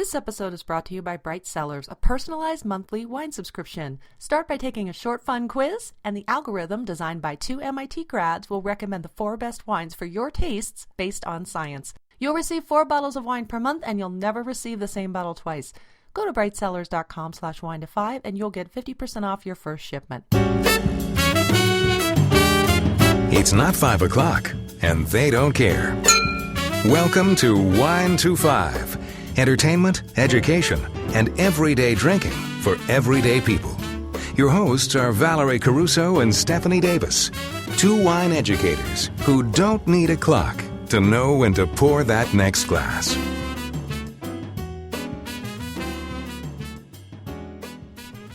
This episode is brought to you by Bright Cellars, a personalized monthly wine subscription. Start by taking a short, fun quiz, and the algorithm designed by 2 MIT grads will recommend the 4 best wines for your tastes based on science. You'll receive 4 bottles of wine per month, and you'll never receive the same bottle twice. Go to brightcellars.com/wine-to-5, and you'll get 50% off your first shipment. It's not 5 o'clock, and they don't care. Welcome to Wine to 5. Entertainment, education, and everyday drinking for everyday people. Your hosts are Valerie Caruso and Stephanie Davis, 2 wine educators who don't need a clock to know when to pour that next glass.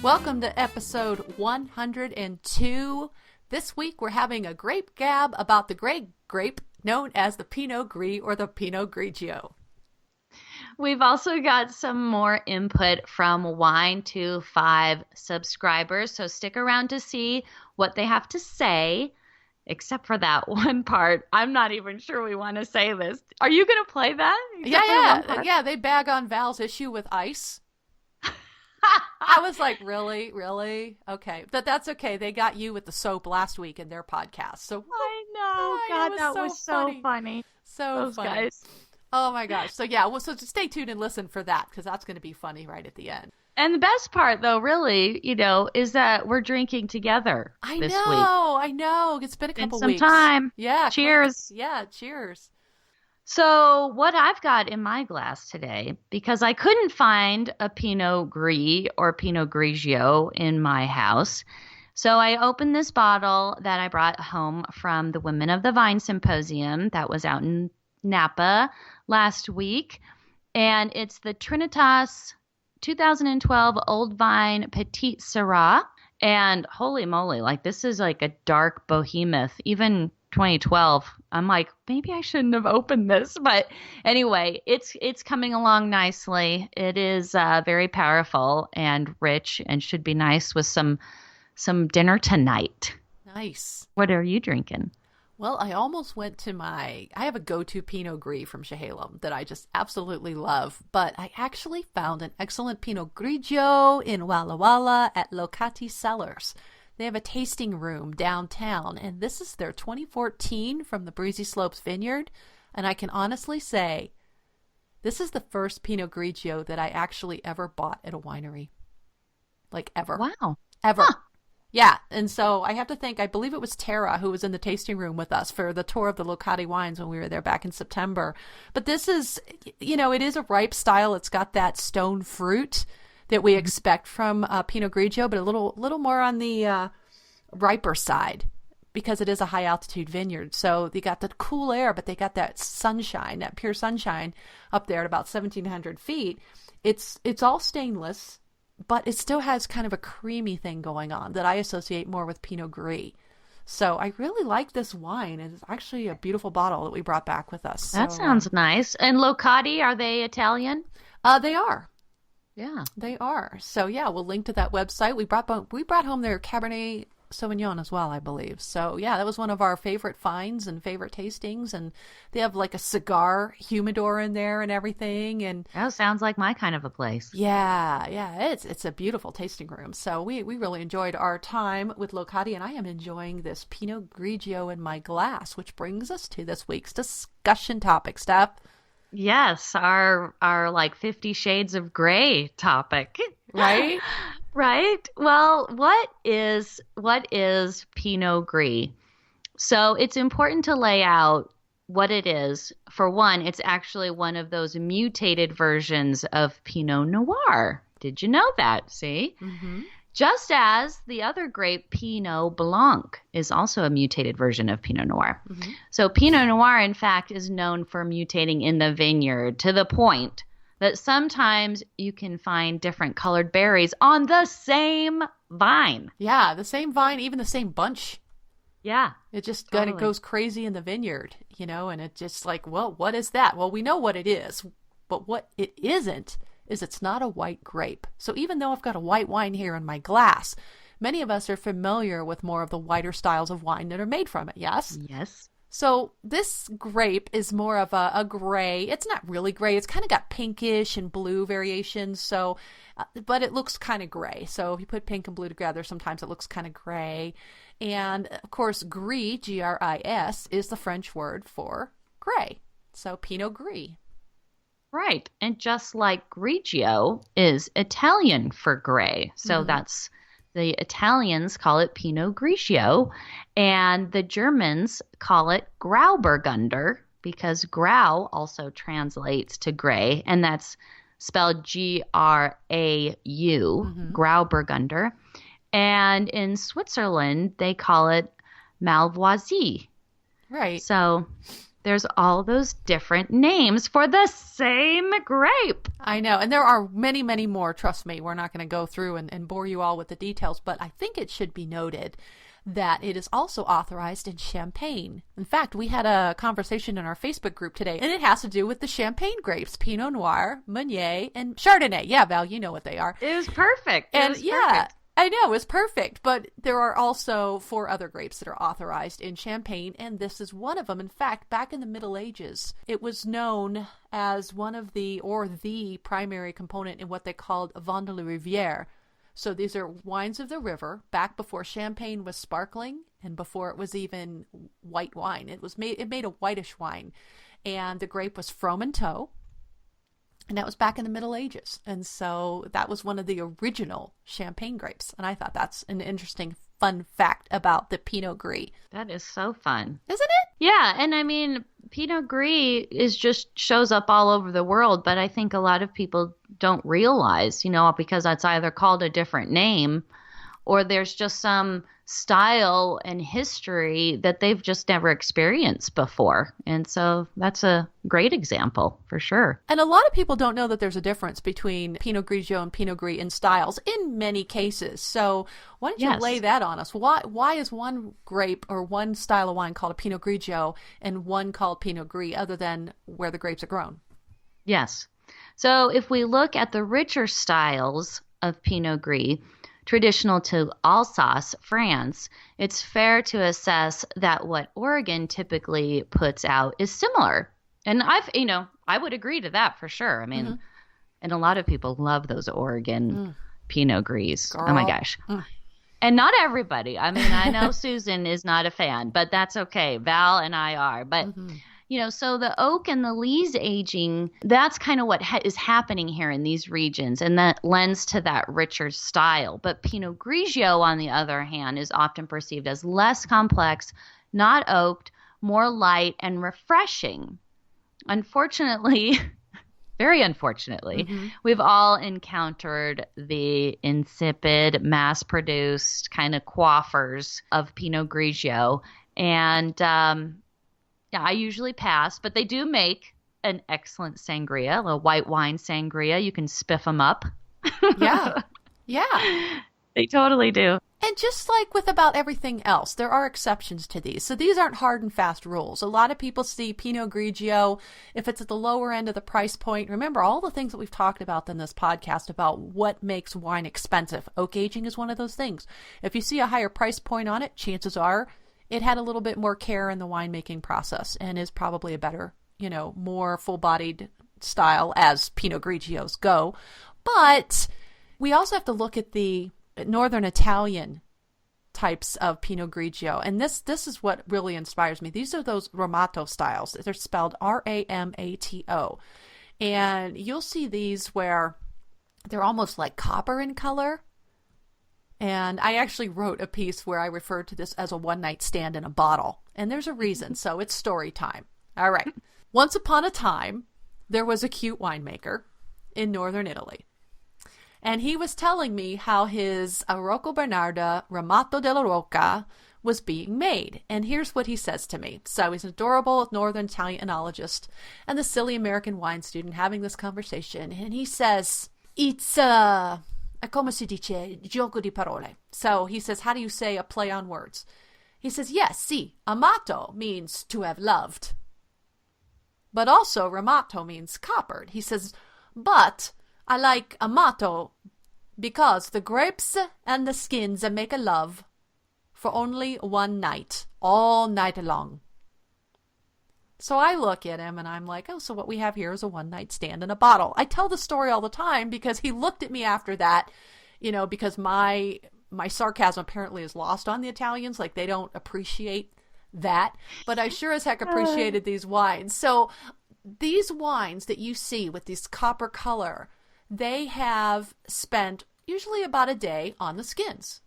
Welcome to episode 102. This week we're having a Grape Gab about the great grape known as the Pinot Gris or the Pinot Grigio. We've also got some more input from Wine to 5 subscribers, so stick around to see what they have to say, except for that one part. I'm not even sure we want to say this. Are you going to play that? Yeah, they bag on Val's issue with ice. I was like, really? Okay. But that's okay. They got you with the soap last week in their podcast. So I know. God, that was so funny. So funny. Guys. Oh my gosh. So yeah, so just stay tuned and listen for that, because that's going to be funny right at the end. And the best part, though, really, is that we're drinking together this week. I know. It's been a couple weeks. Some time. Yeah. Cheers. Cheers. So what I've got in my glass today, because I couldn't find a Pinot Gris or Pinot Grigio in my house, so I opened this bottle that I brought home from the Women of the Vine Symposium that was out in Napa last week, and it's the Trinitas 2012 Old Vine Petite Syrah. And holy moly, like this is like a dark behemoth. Even 2012, I'm like, maybe I shouldn't have opened this, but anyway, it's coming along nicely. It is very powerful and rich, and should be nice with some dinner tonight. Nice. What are you drinking? Well, I almost went to I have a go-to Pinot Gris from Chehalem that I just absolutely love, but I actually found an excellent Pinot Grigio in Walla Walla at Locati Cellars. They have a tasting room downtown, and this is their 2014 from the Breezy Slopes Vineyard, and I can honestly say this is the first Pinot Grigio that I actually ever bought at a winery. Like ever. Wow. Ever. Huh. Yeah, and so I have to thank, I believe it was Tara who was in the tasting room with us for the tour of the Locati wines when we were there back in September. But this is, it is a ripe style. It's got that stone fruit that we expect from Pinot Grigio, but a little more on the riper side because it is a high-altitude vineyard. So they got the cool air, but they got that sunshine, that pure sunshine up there at about 1,700 feet. It's all stainless, but it still has kind of a creamy thing going on that I associate more with Pinot Gris. So I really like this wine. It's actually a beautiful bottle that we brought back with us. That sounds nice. And Locati, are they Italian? They are. Yeah. They are. So yeah, we'll link to that website. We brought home their Cabernet Sauvignon as well, I believe. So yeah, that was one of our favorite finds and favorite tastings, and they have like a cigar humidor in there and everything. And that sounds like my kind of a place. Yeah, it's a beautiful tasting room. So we really enjoyed our time with Locati, and I am enjoying this Pinot Grigio in my glass, which brings us to this week's discussion topic, Steph. Yes, our like 50 Shades of Grey topic. Right? Right. Well, what is Pinot Gris? So it's important to lay out what it is. For one, it's actually one of those mutated versions of Pinot Noir. Did you know that? See? Mm-hmm. Just as the other grape, Pinot Blanc, is also a mutated version of Pinot Noir. Mm-hmm. So Pinot Noir, in fact, is known for mutating in the vineyard to the point that sometimes you can find different colored berries on the same vine. Yeah, the same vine, even the same bunch. Yeah. It just kind of goes crazy in the vineyard, and it's just like, well, what is that? Well, we know what it is, but what it isn't is it's not a white grape. So even though I've got a white wine here in my glass, many of us are familiar with more of the whiter styles of wine that are made from it, yes? Yes. So this grape is more of a gray. It's not really gray. It's kind of got pinkish and blue variations. So, but it looks kind of gray. So if you put pink and blue together, sometimes it looks kind of gray. And of course, Gris, Gris, is the French word for gray. So Pinot Gris. Right. And just like Grigio is Italian for gray. So that's the Italians call it Pinot Grigio, and the Germans call it Grauburgunder because Grau also translates to gray, and that's spelled Grau, Grauburgunder. And in Switzerland, they call it Malvoisie. Right. So there's all those different names for the same grape. I know. And there are many, many more. Trust me, we're not going to go through and bore you all with the details, but I think it should be noted that it is also authorized in Champagne. In fact, we had a conversation in our Facebook group today, and it has to do with the Champagne grapes, Pinot Noir, Meunier, and Chardonnay. Yeah, Val, you know what they are. It was perfect. Perfect. I know, it's perfect, but there are also 4 other grapes that are authorized in Champagne, and this is one of them. In fact, back in the Middle Ages, it was known as one of the primary component in what they called Vin de la Rivière. So these are wines of the river, back before Champagne was sparkling and before it was even white wine. It made a whitish wine, and the grape was Fromenteau. And that was back in the Middle Ages. And so that was one of the original Champagne grapes. And I thought that's an interesting, fun fact about the Pinot Gris. That is so fun. Isn't it? Yeah. And I mean, Pinot Gris shows up all over the world, but I think a lot of people don't realize, because it's either called a different name or there's just some style and history that they've just never experienced before. And so that's a great example for sure. And a lot of people don't know that there's a difference between Pinot Grigio and Pinot Gris in styles in many cases. So why don't you lay that on us? Why is one grape or one style of wine called a Pinot Grigio and one called Pinot Gris other than where the grapes are grown? Yes. So if we look at the richer styles of Pinot Gris, traditional to Alsace, France, it's fair to assess that what Oregon typically puts out is similar. And I would agree to that for sure. I mean, and a lot of people love those Oregon Pinot Gris. Girl. Oh my gosh. And not everybody. I mean, I know Susan is not a fan, but that's okay. Val and I are. But so the oak and the lees aging, that's kind of what is happening here in these regions, and that lends to that richer style. But Pinot Grigio, on the other hand, is often perceived as less complex, not oaked, more light and refreshing. Unfortunately, very unfortunately, we've all encountered the insipid, mass-produced kind of quaffers of Pinot Grigio, and I usually pass, but they do make an excellent sangria, a white wine sangria. You can spiff them up. Yeah. They totally do. And just like with about everything else, there are exceptions to these. So these aren't hard and fast rules. A lot of people see Pinot Grigio, if it's at the lower end of the price point. Remember all the things that we've talked about in this podcast about what makes wine expensive. Oak aging is one of those things. If you see a higher price point on it, chances are it had a little bit more care in the winemaking process and is probably a better, more full-bodied style as Pinot Grigios go. But we also have to look at the Northern Italian types of Pinot Grigio. And this is what really inspires me. These are those Ramato styles. They're spelled Ramato. And you'll see these where they're almost like copper in color. And I actually wrote a piece where I referred to this as a one-night stand in a bottle. And there's a reason, so it's story time. All right. Once upon a time, there was a cute winemaker in northern Italy. And he was telling me how his Rocco Bernarda Ramato della Rocca was being made. And here's what he says to me. So he's an adorable northern Italian enologist and the silly American wine student having this conversation. And he says, it's come si dice, gioco di parole. So he says, how do you say a play on words? He says, yes, sì, amato means to have loved. But also ramato means coppered. He says, but I like amato because the grapes and the skins make a love for only one night, all night long. So I look at him and I'm like, oh, so what we have here is a one-night stand in a bottle. I tell the story all the time because he looked at me after that, because my sarcasm apparently is lost on the Italians. Like, they don't appreciate that. But I sure as heck appreciated these wines. So these wines that you see with this copper color, they have spent usually about a day on the skins.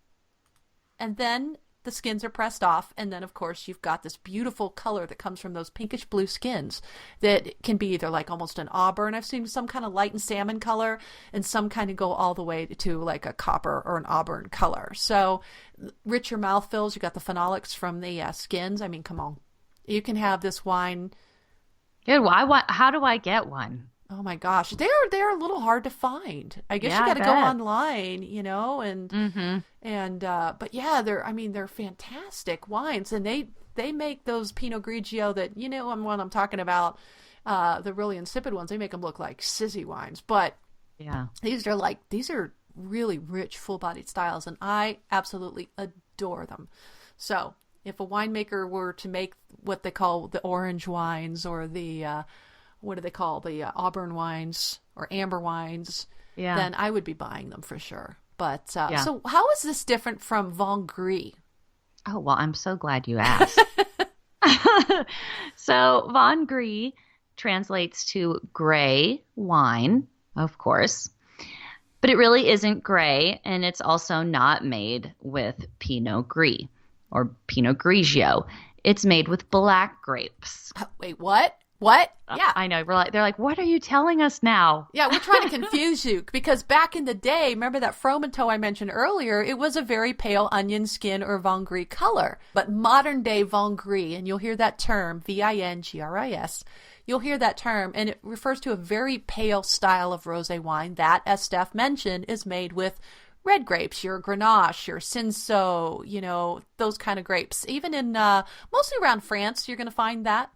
And then the skins are pressed off, and then of course you've got this beautiful color that comes from those pinkish blue skins that can be either like almost an auburn. I've seen some kind of light and salmon color, and some kind of go all the way to like a copper or an auburn color. So richer mouthfeels. You got the phenolics from the skins. I mean, come on, you can have this wine. Good. How do I get one? Oh my gosh, they're a little hard to find. I guess you got to go online, but yeah, they're fantastic wines, and they make those Pinot Grigio that what I'm talking about, the really insipid ones. They make them look like sissy wines, but yeah, these are really rich, full-bodied styles, and I absolutely adore them. So if a winemaker were to make what they call the orange wines or the what do they call the Auburn wines or amber wines? Yeah. Then I would be buying them for sure. But So how is this different from Vin Gris? Oh, well, I'm so glad you asked. So Vin Gris translates to gray wine, of course. But it really isn't gray, and it's also not made with Pinot Gris or Pinot Grigio. It's made with black grapes. Wait, what? What? Yeah. I know. They're like, what are you telling us now? Yeah, we're trying to confuse you because back in the day, remember that Fromenteau I mentioned earlier, it was a very pale onion skin or Vin Gris color. But modern day Vin Gris, and you'll hear that term, Vingris, you'll hear that term, and it refers to a very pale style of rosé wine that, as Steph mentioned, is made with red grapes, your Grenache, your Cinsault, those kind of grapes. Even in mostly around France, you're going to find that.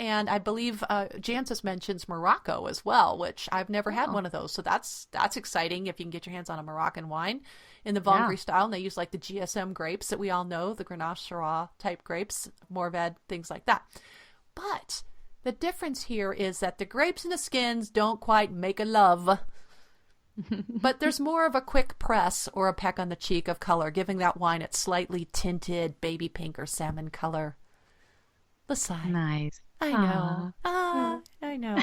And I believe Jancis mentions Morocco as well, which I've never had one of those. So that's exciting if you can get your hands on a Moroccan wine in the Vin Gris style. And they use like the GSM grapes that we all know, the Grenache Syrah type grapes, Mourvedre, things like that. But the difference here is that the grapes and the skins don't quite make a love. But there's more of a quick press or a peck on the cheek of color, giving that wine its slightly tinted baby pink or salmon color. Besides. Nice. I know. I know.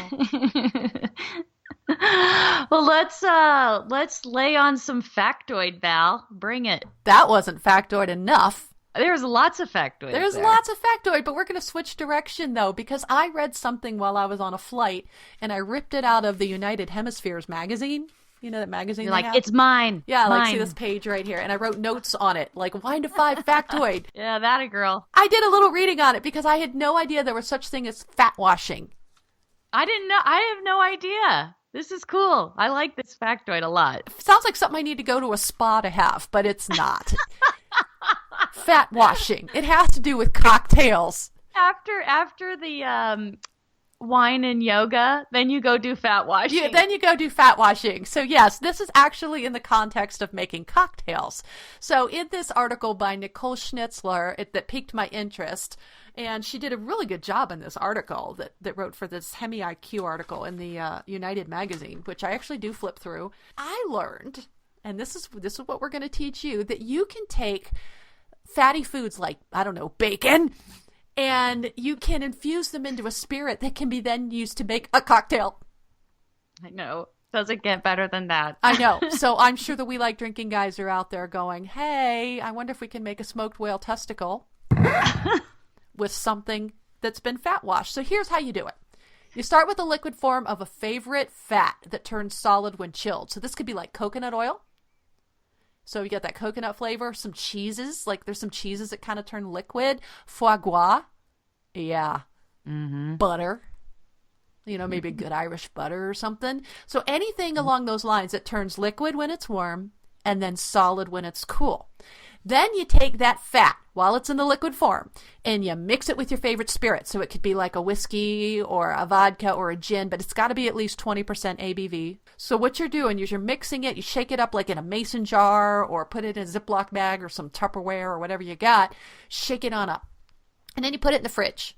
Well, let's lay on some factoid, Val. Bring it. That wasn't factoid enough. There's lots of factoid. There's lots of factoid, but we're going to switch direction, though, because I read something while I was on a flight, and I ripped it out of the United Hemispheres magazine. You know that magazine? You're like, it's mine. Yeah, mine. Like, see this page right here. And I wrote notes on it, like, wine to 5 factoid. Yeah, that a girl. I did a little reading on it because I had no idea there was such thing as fat washing. I didn't know. I have no idea. This is cool. I like this factoid a lot. Sounds like something I need to go to a spa to have, but it's not. Fat washing. It has to do with cocktails. After the wine and yoga, then you go do fat washing. Yeah, then you go do fat washing. So yes, this is actually in the context of making cocktails. So in this article by Nicole Schnitzler, that piqued my interest, and she did a really good job in this article that wrote for this Hemi IQ article in the United magazine, which I actually do flip through. I learned, and this is what we're going to teach you, that you can take fatty foods like, I don't know, bacon, and you can infuse them into a spirit that can be then used to make a cocktail. I know. Doesn't get better than that. I know. So I'm sure the We Like Drinking guys are out there going, hey, I wonder if we can make a smoked whale testicle with something that's been fat washed. So here's how you do it. You start with a liquid form of a favorite fat that turns solid when chilled. So this could be like coconut oil. So you get that coconut flavor, some cheeses, like there's some cheeses that kind of turn liquid. Foie gras. Yeah. Mm-hmm. Butter. Maybe a good Irish butter or something. So anything along those lines that turns liquid when it's warm and then solid when it's cool. Then you take that fat while it's in the liquid form and you mix it with your favorite spirit. So it could be like a whiskey or a vodka or a gin, but it's got to be at least 20% ABV. So what you're doing is you're mixing it, you shake it up like in a mason jar or put it in a Ziploc bag or some Tupperware or whatever you got. Shake it on up. And then you put it in the fridge.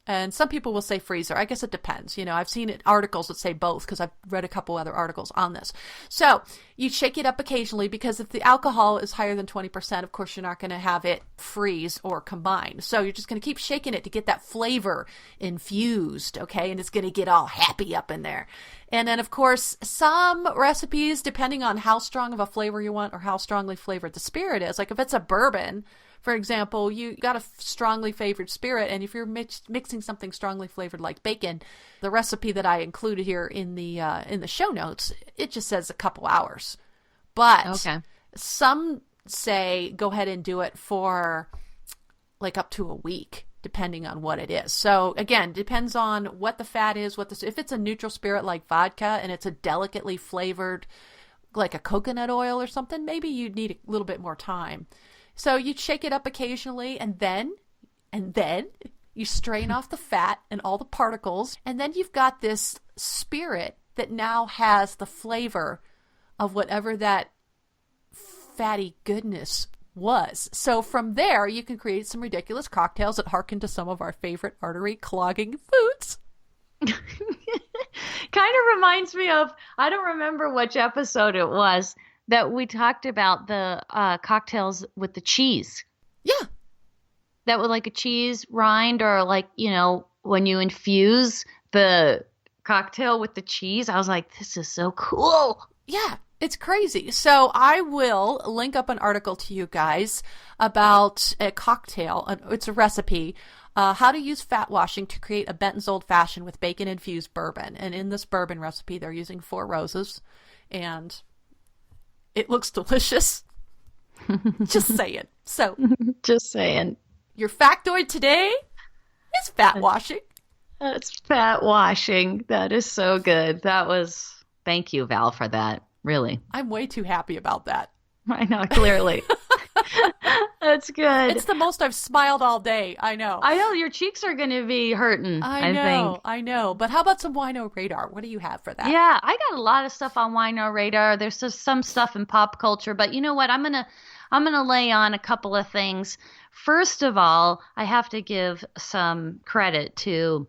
And some people will say freezer. I guess it depends. I've seen articles that say both because I've read a couple other articles on this. So you shake it up occasionally because if the alcohol is higher than 20%, of course, you're not going to have it freeze or combine. So you're just going to keep shaking it to get that flavor infused, okay? And it's going to get all happy up in there. And then, of course, some recipes, depending on how strong of a flavor you want or how strongly flavored the spirit is, like if it's a bourbon, for example, you got a strongly flavored spirit, and if you're mixing something strongly flavored like bacon, the recipe that I included here in the show notes, it just says a couple hours. But some say go ahead and do it for like up to a week, depending on what it is. So again, depends on what the fat is, if it's a neutral spirit like vodka and it's a delicately flavored like a coconut oil or something, maybe you'd need a little bit more time. So you shake it up occasionally and then you strain off the fat and all the particles. And then you've got this spirit that now has the flavor of whatever that fatty goodness was. So from there, you can create some ridiculous cocktails that harken to some of our favorite artery clogging foods. Kind of reminds me of, I don't remember which episode it was, that we talked about the cocktails with the cheese. Yeah. That was like a cheese rind or like, when you infuse the cocktail with the cheese. I was like, this is so cool. Yeah, it's crazy. So I will link up an article to you guys about a cocktail. It's a recipe. How to use fat washing to create a Benton's Old Fashioned with bacon-infused bourbon. And in this bourbon recipe, they're using 4 roses. And it looks delicious. Just saying. So, just saying. Your factoid today is fat washing. That's fat washing. That is so good. Thank you, Val, for that. Really. I'm way too happy about that. I know, clearly. That's good. It's the most I've smiled all day. I know. Your cheeks are going to be hurting. I know. But how about some Wino Radar? What do you have for that? Yeah, I got a lot of stuff on Wino Radar. There's just some stuff in pop culture, but you know what? I'm gonna lay on a couple of things. First of all, I have to give some credit to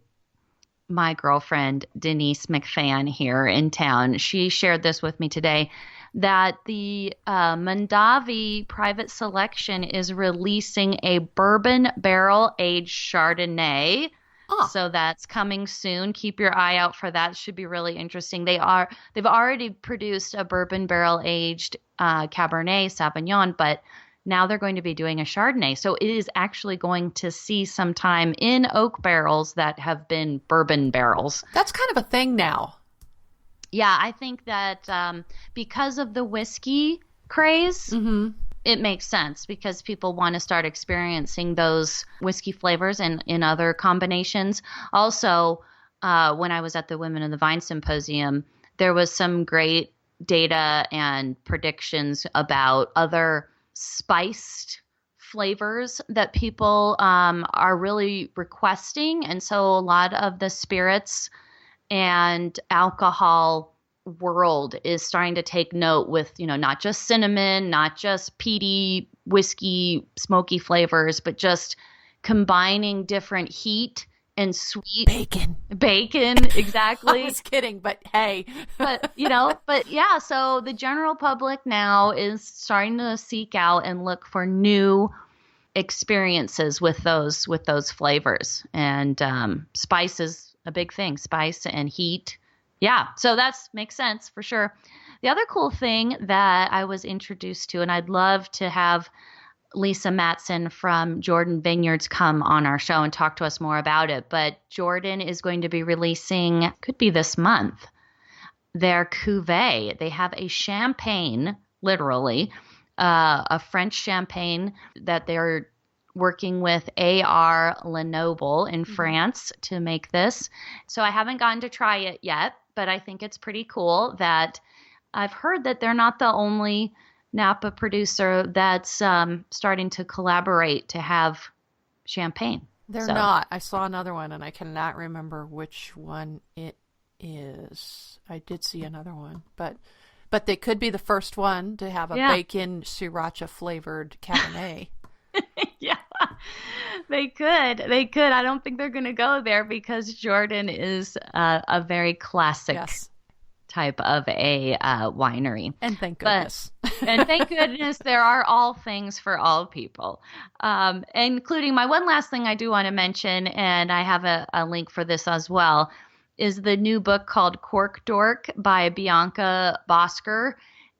my girlfriend Denise McFan here in town. She shared this with me today, that the Mondavi Private Selection is releasing a bourbon barrel-aged Chardonnay. Oh. So that's coming soon. Keep your eye out for that. It should be really interesting. They've already produced a bourbon barrel-aged Cabernet Sauvignon, but now they're going to be doing a Chardonnay. So it is actually going to see some time in oak barrels that have been bourbon barrels. That's kind of a thing now. Yeah, I think that because of the whiskey craze, it makes sense because people want to start experiencing those whiskey flavors and in other combinations. Also, when I was at the Women of the Vine Symposium, there was some great data and predictions about other spiced flavors that people are really requesting. And so a lot of the spirits and alcohol world is starting to take note with, not just cinnamon, not just peaty, whiskey, smoky flavors, but just combining different heat and sweet. Bacon, exactly. I was kidding, but hey. but yeah, so the general public now is starting to seek out and look for new experiences with those flavors. And spice is a big thing, spice and heat. Yeah, so that makes sense for sure. The other cool thing that I was introduced to, and I'd love to have Lisa Matson from Jordan Vineyards come on our show and talk to us more about it, but Jordan is going to be releasing, could be this month, their cuvee. They have a champagne, literally, a French champagne that they're working with A.R. Lenoble in France to make this. So I haven't gotten to try it yet, but I think it's pretty cool that I've heard that they're not the only Napa producer that's starting to collaborate to have champagne. They're not. I saw another one, and I cannot remember which one it is. I did see another one, but they could be the first one to have a bacon sriracha flavored Cabernet. Yeah. They could. They could. I don't think they're going to go there because Jordan is a very classic type of a winery. And thank goodness. And thank goodness there are all things for all people, including my one last thing I do want to mention, and I have a link for this as well, is the new book called Cork Dork by Bianca Bosker.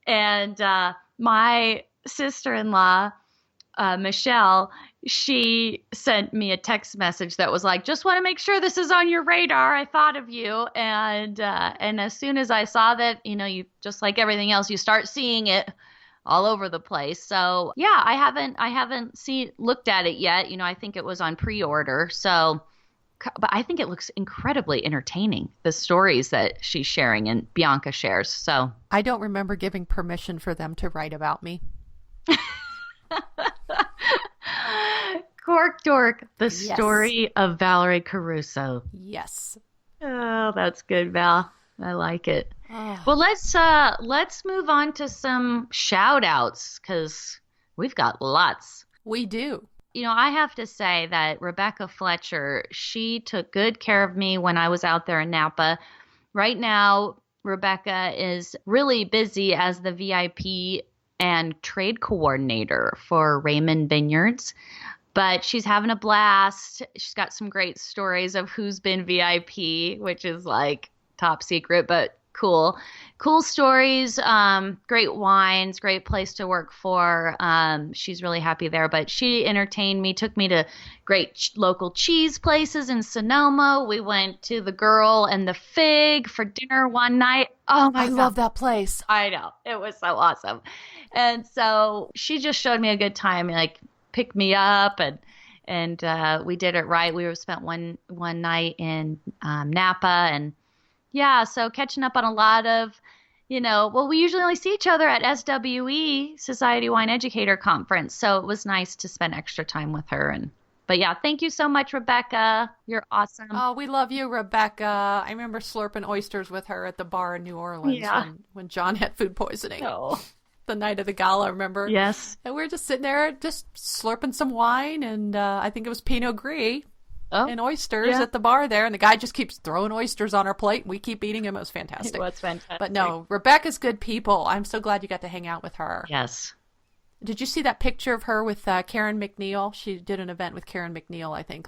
And my sister-in-law, Michelle, she sent me a text message that was like, just want to make sure this is on your radar. I thought of you. And as soon as I saw that, you just like everything else, you start seeing it all over the place. So yeah, I haven't looked at it yet. I think it was on pre-order. So, but I think it looks incredibly entertaining, the stories that she's sharing and Bianca shares. So I don't remember giving permission for them to write about me. Cork Dork, the story of Valerie Caruso. Yes. Oh, that's good, Val. I like it. Oh. Well, let's move on to some shout outs because we've got lots. We do. I have to say that Rebecca Fletcher, she took good care of me when I was out there in Napa. Right now, Rebecca is really busy as the VIP and trade coordinator for Raymond Vineyards. But she's having a blast. She's got some great stories of who's been VIP, which is like top secret, but cool. Cool stories, great wines, great place to work for. She's really happy there. But she entertained me, took me to great local cheese places in Sonoma. We went to the Girl and the Fig for dinner one night. Oh my God. I love that place. I know. It was so awesome. And so she just showed me a good time, like picked me up and we did it right. We spent one night in Napa, and yeah, so catching up on a lot of, we usually only see each other at SWE, Society Wine Educator Conference. So it was nice to spend extra time with her. But yeah, thank you so much, Rebecca. You're awesome. Oh, we love you, Rebecca. I remember slurping oysters with her at the bar in New Orleans when John had food poisoning. Oh. The night of the gala, remember? Yes. And we were just sitting there, just slurping some wine, and I think it was Pinot Gris and oysters at the bar there, and the guy just keeps throwing oysters on our plate, and we keep eating them. It was fantastic. It was fantastic. But no, Rebecca's good people. I'm so glad you got to hang out with her. Yes. Did you see that picture of her with Karen McNeil? She did an event with Karen McNeil, I think,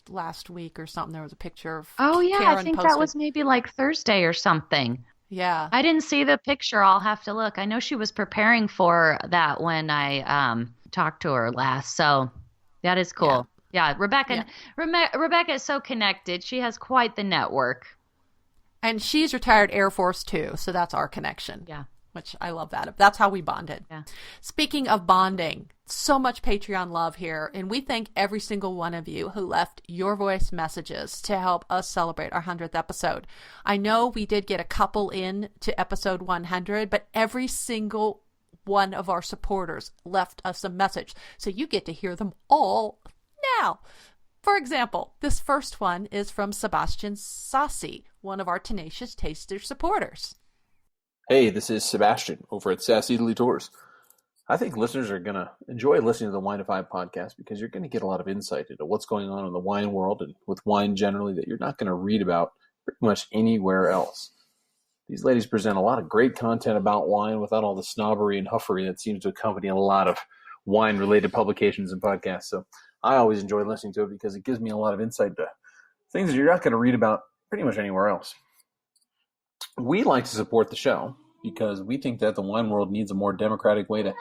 last week or something. There was a picture of Karen I think posted. that was maybe like Thursday or something. Yeah. I didn't see the picture. I'll have to look. I know she was preparing for that when I talked to her last. So that is cool. Yeah, Rebecca is so connected. She has quite the network. And she's retired Air Force too, so that's our connection. Yeah. Which I love that. That's how we bonded. Yeah. Speaking of bonding, so much Patreon love here, and we thank every single one of you who left your voice messages to help us celebrate our 100th episode. I know we did get a couple in to episode 100, but every single one of our supporters left us a message, so you get to hear them all now. For example, this first one is from Sebastian Sassi, one of our Tenacious Taster supporters. Hey, this is Sebastian over at Sass Italy Tours. I think listeners are going to enjoy listening to the Wine to Five podcast because you're going to get a lot of insight into what's going on in the wine world and with wine generally that you're not going to read about pretty much anywhere else. These ladies present a lot of great content about wine without all the snobbery and huffery that seems to accompany a lot of wine-related publications and podcasts. So I always enjoy listening to it because it gives me a lot of insight into things that you're not going to read about pretty much anywhere else. We like to support the show because we think that the wine world needs a more democratic way to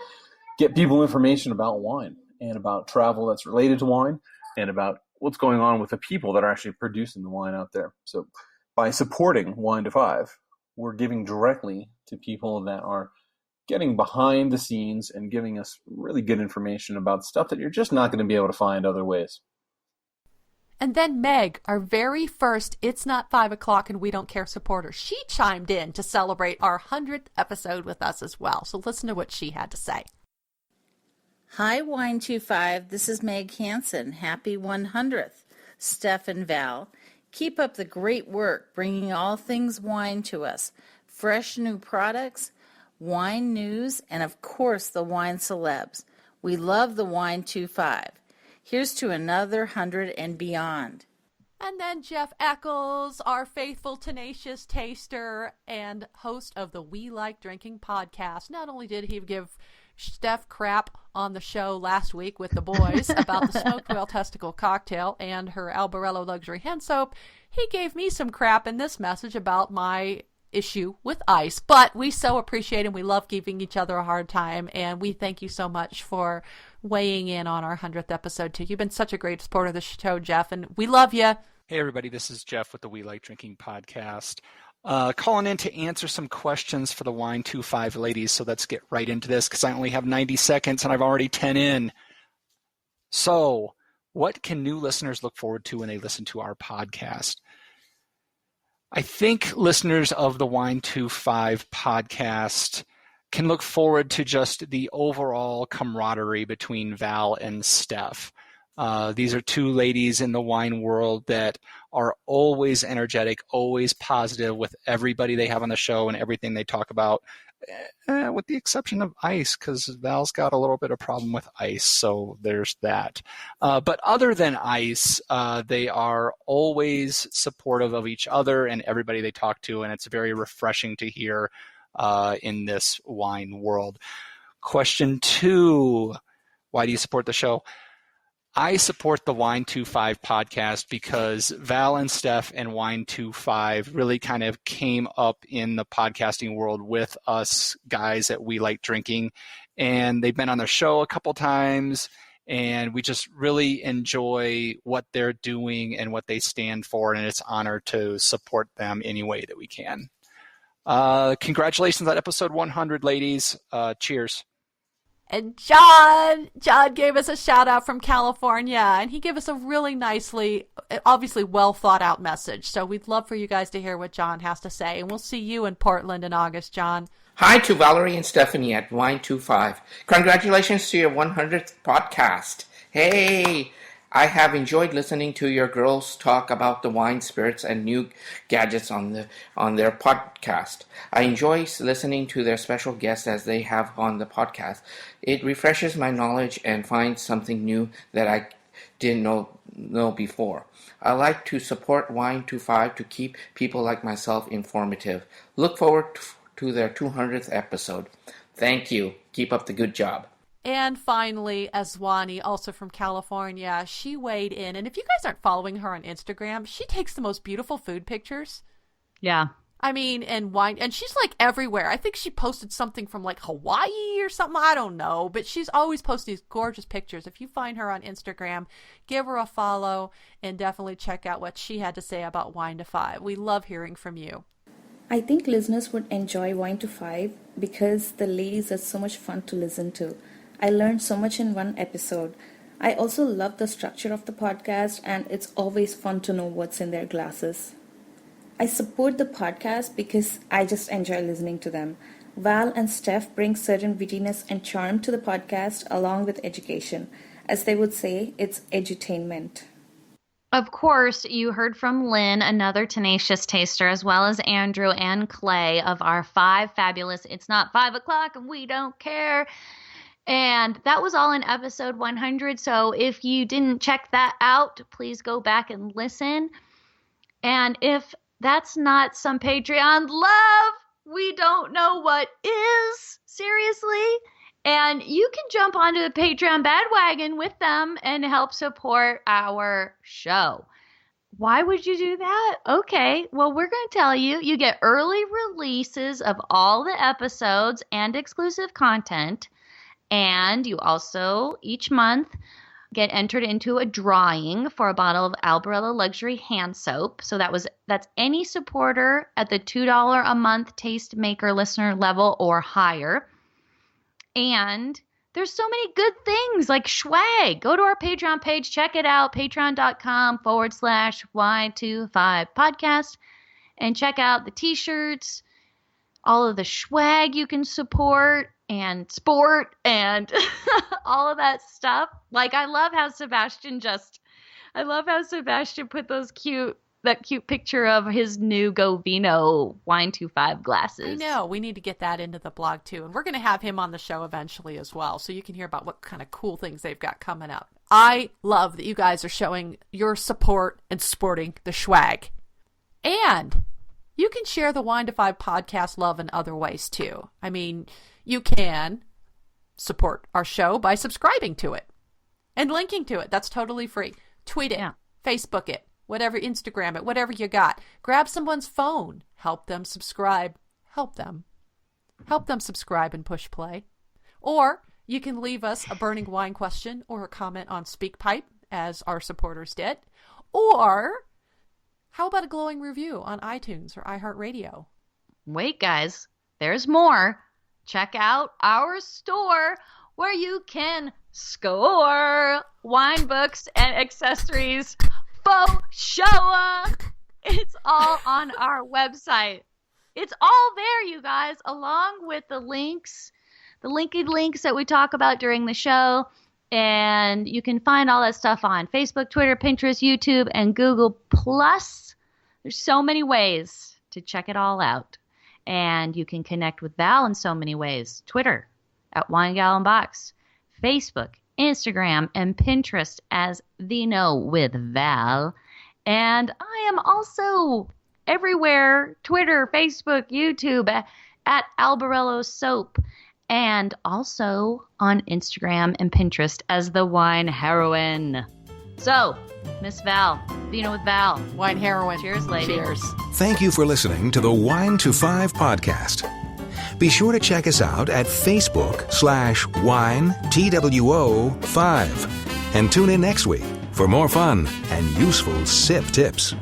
get people information about wine and about travel that's related to wine and about what's going on with the people that are actually producing the wine out there. So by supporting Wine to Five, we're giving directly to people that are getting behind the scenes and giving us really good information about stuff that you're just not going to be able to find other ways. And then Meg, our very first It's Not 5 o'clock and We Don't Care supporter, she chimed in to celebrate our 100th episode with us as well. So listen to what she had to say. Hi, Wine25. This is Meg Hansen. Happy 100th. Steph and Val, keep up the great work bringing all things wine to us. Fresh new products, wine news, and of course the wine celebs. We love the Wine25. Here's to another 100 and beyond. And then Jeff Eccles, our faithful, tenacious taster and host of the We Like Drinking podcast. Not only did he give Steph crap on the show last week with the boys about the smoked whale testicle cocktail and her Albarello luxury hand soap, he gave me some crap in this message about my issue with ice. But we so appreciate and we love giving each other a hard time, and we thank you so much for weighing in on our 100th episode too. You've been such a great supporter of the show, Jeff, and we love you. Hey everybody, this is Jeff with the We Like Drinking podcast. Calling in to answer some questions for the Wine 2.5 ladies, so let's get right into this because I only have 90 seconds and I've already 10 in. So, what can new listeners look forward to when they listen to our podcast? I think listeners of the Wine 2.5 podcast can look forward to just the overall camaraderie between Val and Steph. These are two ladies in the wine world that are always energetic, always positive with everybody they have on the show and everything they talk about, with the exception of ice, because Val's got a little bit of problem with ice, so there's that. But other than ice, they are always supportive of each other and everybody they talk to, and it's very refreshing to hear in this wine world. Question 2, why do you support the show? I support the Wine 2.5 podcast because Val and Steph and Wine 2.5 really kind of came up in the podcasting world with us guys that we like drinking. And they've been on the show a couple times, and we just really enjoy what they're doing and what they stand for. And it's an honor to support them any way that we can. Congratulations on episode 100, ladies. Cheers. And John gave us a shout out from California, and he gave us a really nicely, obviously well thought out message. So we'd love for you guys to hear what John has to say, and we'll see you in Portland in August, John. Hi to Valerie and Stephanie at Wine 2.5. Congratulations to your 100th podcast. Hey, I have enjoyed listening to your girls talk about the wine, spirits, and new gadgets on their podcast. I enjoy listening to their special guests as they have on the podcast. It refreshes my knowledge and finds something new that I didn't know before. I like to support Wine 2.5 to keep people like myself informative. Look forward to their 200th episode. Thank you. Keep up the good job. And finally, Aswani, also from California, she weighed in. And if you guys aren't following her on Instagram, she takes the most beautiful food pictures. Yeah. I mean, and wine, and she's like everywhere. I think she posted something from like Hawaii or something. I don't know, but she's always posting these gorgeous pictures. If you find her on Instagram, give her a follow and definitely check out what she had to say about Wine to Five. We love hearing from you. I think listeners would enjoy Wine to Five because the ladies are so much fun to listen to. I learned so much in one episode. I also love the structure of the podcast, and it's always fun to know what's in their glasses. I support the podcast because I just enjoy listening to them. Val and Steph bring certain wittiness and charm to the podcast along with education. As they would say, it's edutainment. Of course, you heard from Lynn, another tenacious taster, as well as Andrew and Clay of our 5 fabulous It's Not 5 o'clock and We Don't Care. And that was all in episode 100. So if you didn't check that out, please go back and listen. And if that's not some Patreon love, we don't know what is. Seriously. And you can jump onto the Patreon bandwagon with them and help support our show. Why would you do that? Okay, well, we're going to tell you. You get early releases of all the episodes and exclusive content. And you also, each month, get entered into a drawing for a bottle of Albarello Luxury Hand Soap. So that's any supporter at the $2 a month Tastemaker listener level or higher. And there's so many good things like swag. Go to our Patreon page, check it out, patreon.com/Y25 podcast, and check out the t-shirts, all of the swag you can support and sport and all of that stuff. Like I love how Sebastian put those cute that cute picture of his new Go Vino Wine25 glasses. I know. We need to get that into the blog too. And we're going to have him on the show eventually as well, so you can hear about what kind of cool things they've got coming up. I love that you guys are showing your support and sporting the swag. And you can share the Wine to Five podcast love in other ways too. I mean, you can support our show by subscribing to it and linking to it. That's totally free. Tweet it, Facebook it, whatever, Instagram it, whatever you got. Grab someone's phone. Help them subscribe. Help them subscribe and push play. Or you can leave us a burning wine question or a comment on SpeakPipe, as our supporters did. Or how about a glowing review on iTunes or iHeartRadio? Wait, guys, there's more. Check out our store where you can score wine books and accessories for show. It's all on our website. It's all there, you guys, along with the links, the links that we talk about during the show. And you can find all that stuff on Facebook, Twitter, Pinterest, YouTube, and Google+. There's so many ways to check it all out. And you can connect with Val in so many ways. Twitter at Wine Gallon Box, Facebook, Instagram, and Pinterest as Vino with Val. And I am also everywhere, Twitter, Facebook, YouTube, at Albarello Soap, and also on Instagram and Pinterest as The Wine Heroine. So, Miss Val, Vino with Val. Wine Heroine. Cheers, lady. Cheers. Thank you for listening to the Wine to Five podcast. Be sure to check us out at Facebook/WineTWO5 and tune in next week for more fun and useful sip tips.